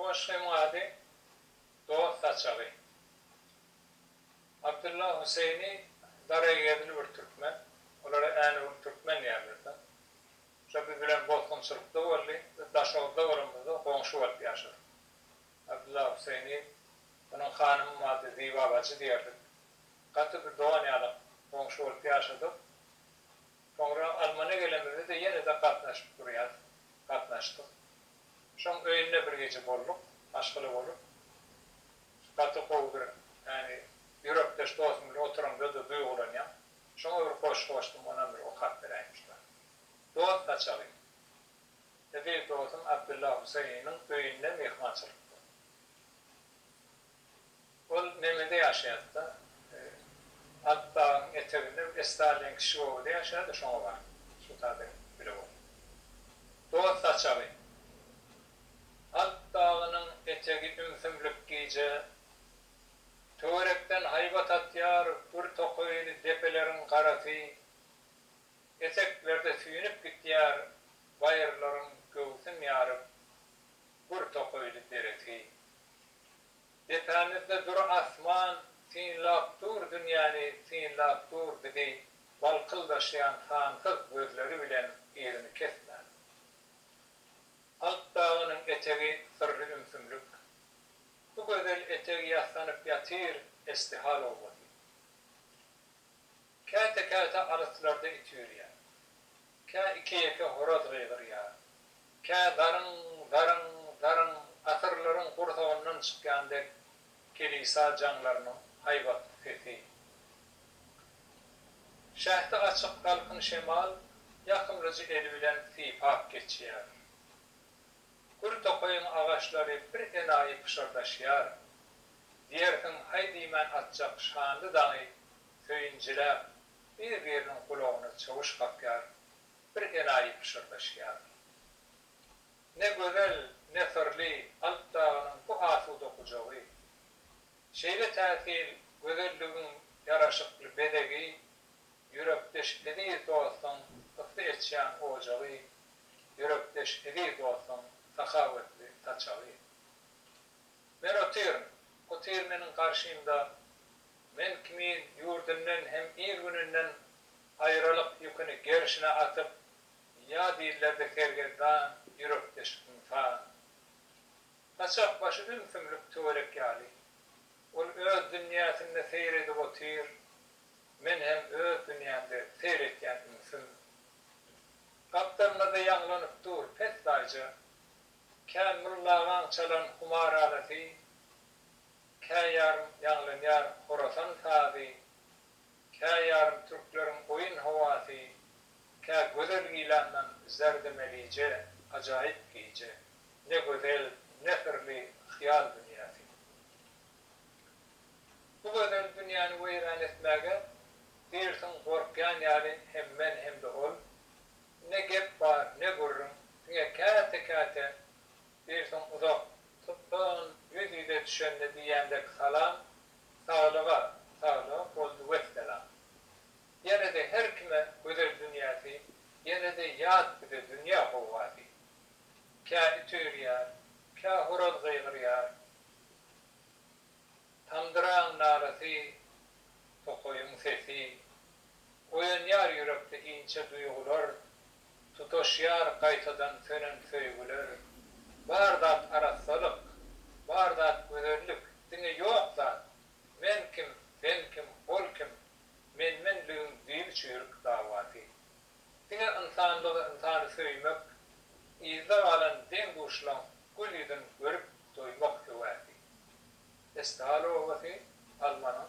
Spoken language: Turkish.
başka muadi Doğu Saçağı. Abdullah Hüseyin'i Darayevli bir Türkmen. Onlara bir Türkmen yerlerden. Şöyle bilen bozgunçulukta oldu, Daşoğlu'da olumludu, komşu oldu yaşar. Abdullah Hüseyin'i, onun hanımı vardı, Ziva Bacı diyerdik. Katı bir doğan yanıp komşu oldu yaşadık. Sonra Almanya gelemedi de yine de katlaştık buraya, katlaştık. Şun öyünne bir gece bolluk, aşkılı bolluk. Katı kovdur, yani Europe'de dostum bile oturan böyle büyük olan ya. Şuna bir koştum, ona bir o kat vereymişler. Doğat Saçağı. Dedi doğdum Abdullah Hüseyin'in öyünne mihmançılıktı. O Nemede yaşayattı. Alt dağın eteğinde Estalin kişi oldu yaşayadı, şuna var. Şu tabi bile oldu. Doğat Saçağı. Alt dağının eteği ümfümlük giyce, Törekten hayvat atyar, bir tokoyunu depelerin karatı, eteklerde süyünüp gittiyar, bayırların göğsün yarıp, bir tokoyunu dereti. Depemizde dur asman, sinlaktur dünyanı, sinlaktur dedi, balkıldaşayan sansız gözleri bilen yerini kesmen. Alt dağının eteği sırrı ümsümlük, bu güzel eteği yaslanıp yatır, estihal olmadı. Kâte araslarda itiyor ya. Kâ iki yeke horaz gıygır ya. Kâ darın, asırların kursağından çıkkandek kilisa canlarının hayvat sesi. Şähti açık kalkın şemal, yakımrıcı elvilen sipak geçiyor. Gür tokoyun ağaçları bir enayi pışırdaşıyar. Diyerkin haydi men atacak şanlı dağı söyünciler birbirinin kulağına çavuş kapyar. Bir enayi pışırdaşıyar. Ne güzel, ne fırlı alt dağının bu asuda kucağı. Şeyle tatil güzelliğin yaraşıklı bedegi, yürekdeş edir doğasın, ısı etçiyen ocağı, yürekdeş edir doğasın, sakavetli taçağı. Ben o tirmenin karşımda, men kimin yurdundan hem ir gününden ayrılık yükünü gerişine atıp, ya dillerde kergerdan, yürekdeş insan. Taçak başı ümfümlük tuvalet yali. Ol öz dünyasında seyredip o tir, men hem öz dünyasında seyretken ümfüm. Kaptanına da yanlanıp dur, pes dayıcı, Kâmurlağan çalan humar alası, kâ yarım yanlın yar Horasan sazı, kâ yarım Türklerin oyun havası, kâ güzel ilandan zerdemelice, acayip giyice, ne güzel, ne fırlı hıyal dünyası. Bu güzel dünyanı veyran etmege, dirsin korkyan yalin hem men hem de ol, ne gep var, ne gurrun, ne kâte, dirsin uzak, tuttuğun yüzüde düşenle diyendek salam, sağlığa oldu vesselam. Yine de her kime güzel dünyası, yine de yad bir de dünya kuvvati. Kâ itür yar, kâ horoz gıygır yar, tamdıran narası, tokoyun sesi, oyun yar yürekte ince duygular, tutoş yar kaytadan sönen söygüler, bardat arasalık, bardat güzellik, dine yok zat, men kim, ben kim, ol kim, menlüğün değil çığırık davati. Dine insanı söymek, izah alan den kuşlan, gülüdün görüp doymak kuvveti. Estihal olması, Almanın